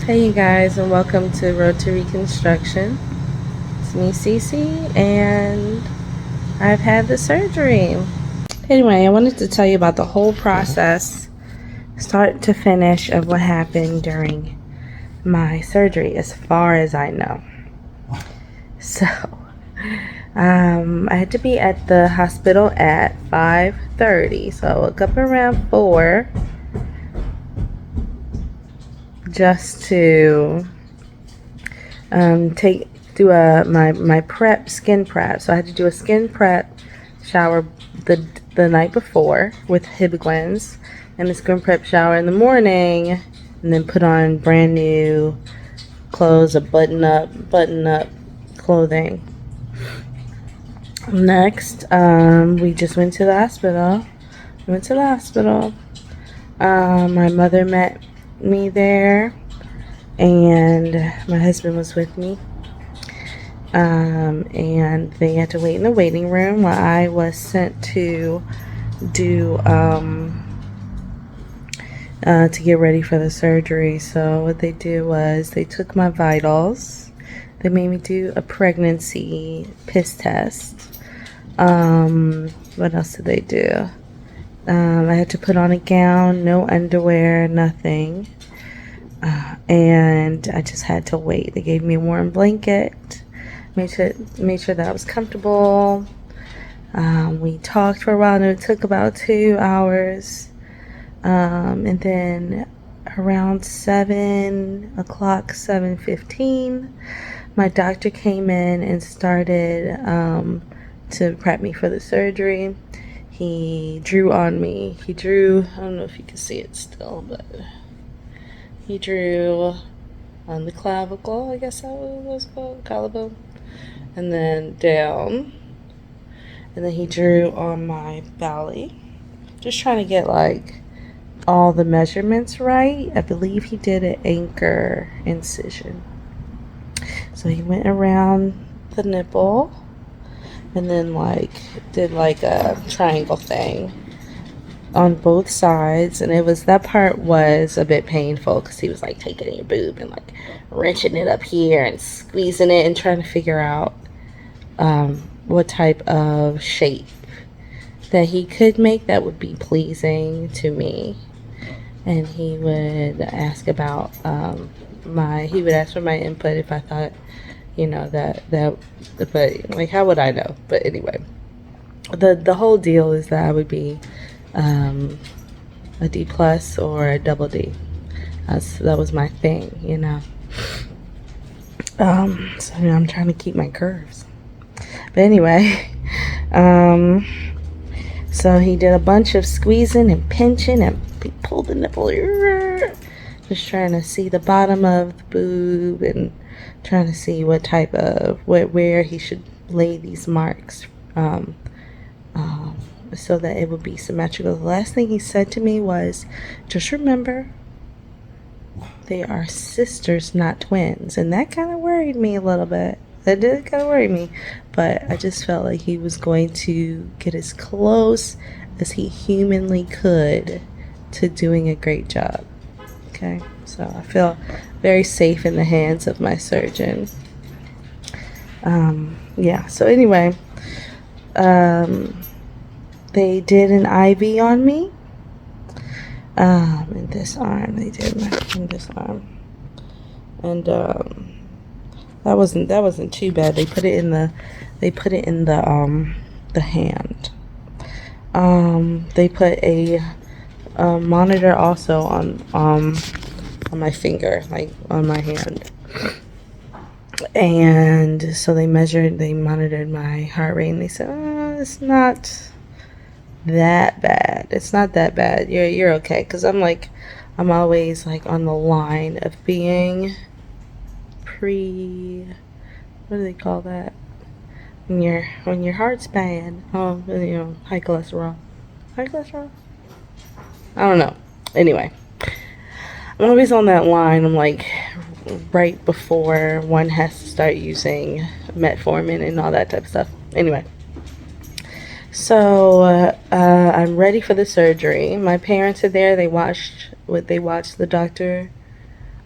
Hey you guys, and welcome to Road to Reconstruction. It's me, Cece, and I've had the surgery. Anyway, I wanted to tell you about the whole process, start to finish, of what happened during my surgery, as far as I know. So, I had to be at the hospital at 5:30, so I woke up around 4 just to my prep, skin prep. So I had to do a skin prep shower the night before with Hibigwens, and a skin prep shower in the morning, and then put on brand new clothes, a button up clothing. Next, we just went to the hospital. My mother met me there, and my husband was with me. And they had to wait in the waiting room while I was sent to do to get ready for the surgery. So what they did was they took my vitals. They made me do a pregnancy piss test. What else did they do? I had to put on a gown, no underwear, nothing. And I just had to wait. They gave me a warm blanket, made sure that I was comfortable. We talked for a while, and it took about 2 hours. And then around 7 o'clock, 7:15, my doctor came in and started to prep me for the surgery. He drew on me. I don't know if you can see it still, but he drew on the clavicle, I guess that was called, collarbone, and then down. And then he drew on my belly. Just trying to get like all the measurements right. I believe he did an anchor incision. So he went around the nipple and then did a triangle thing on both sides, and that part was a bit painful because he was like taking your boob and like wrenching it up here and squeezing it and trying to figure out what type of shape that he could make that would be pleasing to me. And he would ask about he would ask for my input if I thought, but like, how would I know? But anyway, the whole deal is that I would be a D plus or a double D. That was my thing, So I'm trying to keep my curves. But anyway, so he did a bunch of squeezing and pinching, and he pulled the nipple, just trying to see the bottom of the boob and trying to see what type of where he should lay these marks. So that it would be symmetrical. The last thing he said to me was, just remember, they are sisters, not twins. And that kind of worried me a little bit. That did kind of worry me. But I just felt like he was going to get as close as he humanly could to doing a great job. Okay? So I feel very safe in the hands of my surgeon. So anyway, they did an IV on me. In this arm, they did in this arm, and that wasn't too bad. They put it in the hand. They put a monitor also on my finger, like on my hand. And so they monitored my heart rate, and they said, it's not that bad. It's not that bad. You're okay. Because I'm always like on the line of being what do they call that? When your heart's bad. Oh, high cholesterol. High cholesterol? I don't know. Anyway, I'm always on that line. I'm like right before one has to start using metformin and all that type of stuff. Anyway, so I'm ready for the surgery. My parents are there. They watched the doctor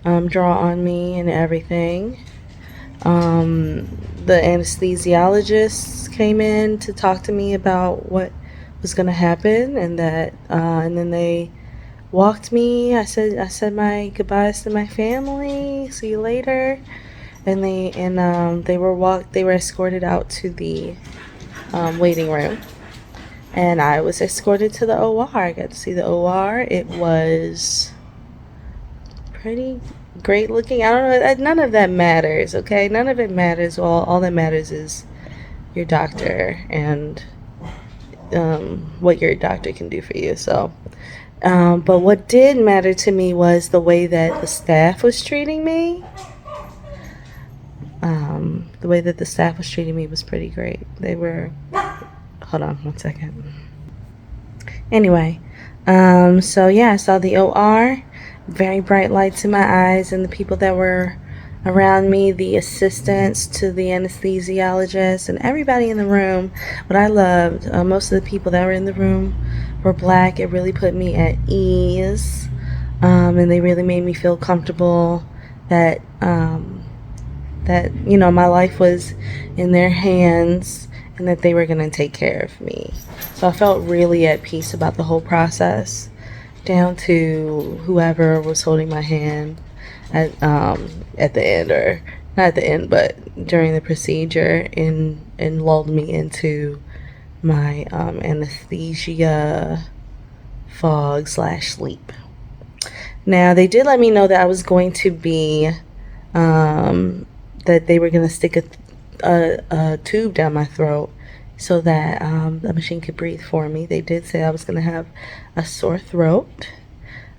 draw on me and everything. The anesthesiologist came in to talk to me about what was going to happen, and and then they walked me. I said my goodbyes to my family. See you later. And they were escorted out to the waiting room, and I was escorted to the OR. I got to see the OR. It was pretty great looking. I don't know. None of that matters. Okay, none of it matters. All that matters is your doctor and what your doctor can do for you. So, but what did matter to me was the way that the staff was treating me. The way that the staff was treating me was pretty great. They were. Hold on 1 second. Anyway, so yeah, I saw the OR. Very bright lights in my eyes, and the people that were around me, the assistants to the anesthesiologist, and everybody in the room. What I loved, most of the people that were in the room were black. It really put me at ease, and they really made me feel comfortable that my life was in their hands and that they were going to take care of me. So I felt really at peace about the whole process, down to whoever was holding my hand at the end, or not at the end, but during the procedure, and lulled me into my anesthesia fog / sleep. Now, they did let me know that I was going to be that they were going to stick a tube down my throat so that the machine could breathe for me. They did say I was going to have a sore throat,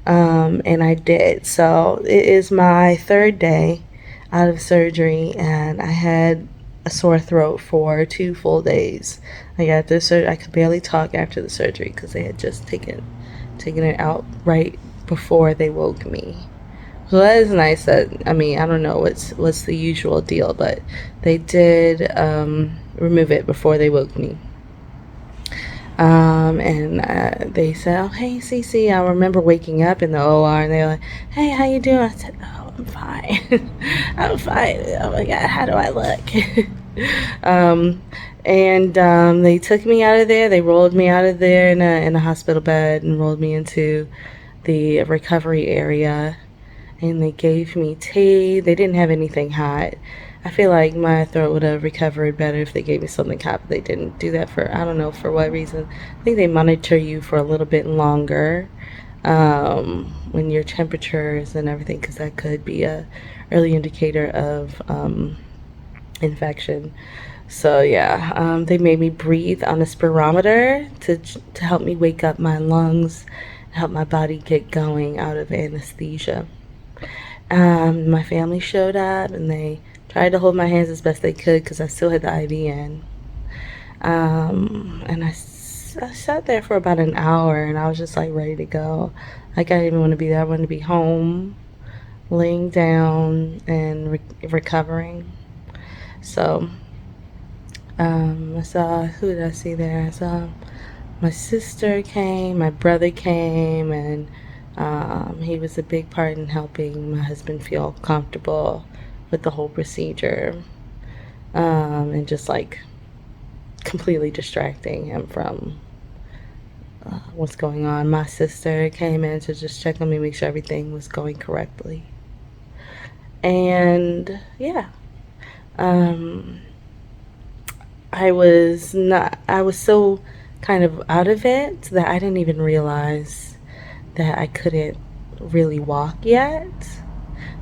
and I did. So it is my 3rd day out of surgery, and I had a sore throat for 2 full days. I could barely talk after the surgery because they had just taken it out right before they woke me. So that is nice. I don't know what's the usual deal, but they did remove it before they woke me. And they said, "Oh, hey, Cece." I remember waking up in the OR, and they were like, "Hey, how you doing?" I said, "Oh, I'm fine. I'm fine. Oh my God, how do I look?" They took me out of there. They rolled me out of there in a hospital bed and rolled me into the recovery area. And they gave me tea. They didn't have anything hot. I feel like my throat would have recovered better if they gave me something hot, but they didn't do that for, I don't know for what reason. I think they monitor you for a little bit longer when your temperatures and everything, because that could be a early indicator of infection. So yeah, they made me breathe on a spirometer to help me wake up my lungs, help my body get going out of anesthesia. My family showed up, and they tried to hold my hands as best they could because I still had the IV in. And I sat there for about an hour, and I was just like ready to go. Like, I didn't even want to be there. I wanted to be home, laying down and recovering. So I saw, who did I see there? I saw my sister came, my brother came, and he was a big part in helping my husband feel comfortable with the whole procedure, and just like completely distracting him from what's going on. My sister came in to just check on me, make sure everything was going correctly. And yeah, I was so kind of out of it that I didn't even realize that I couldn't really walk yet.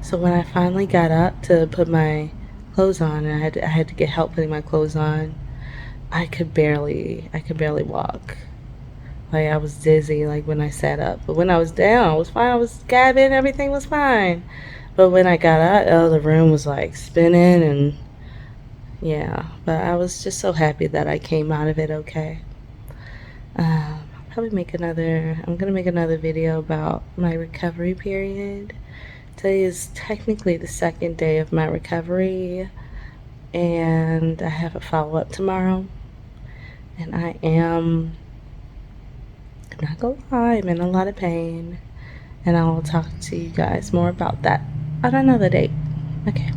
So when I finally got up to put my clothes on, and I had to get help putting my clothes on, I could barely walk. Like, I was dizzy, like, when I sat up. But when I was down, I was fine. I was gabbing, everything was fine. But when I got up, oh, the room was like spinning, and yeah. But I was just so happy that I came out of it okay. I'll probably I'm gonna make another video about my recovery period. Today is technically the 2nd day of my recovery, and I have a follow-up tomorrow. And I'm not gonna lie, I'm in a lot of pain, and I'll talk to you guys more about that I don't know the date. Okay.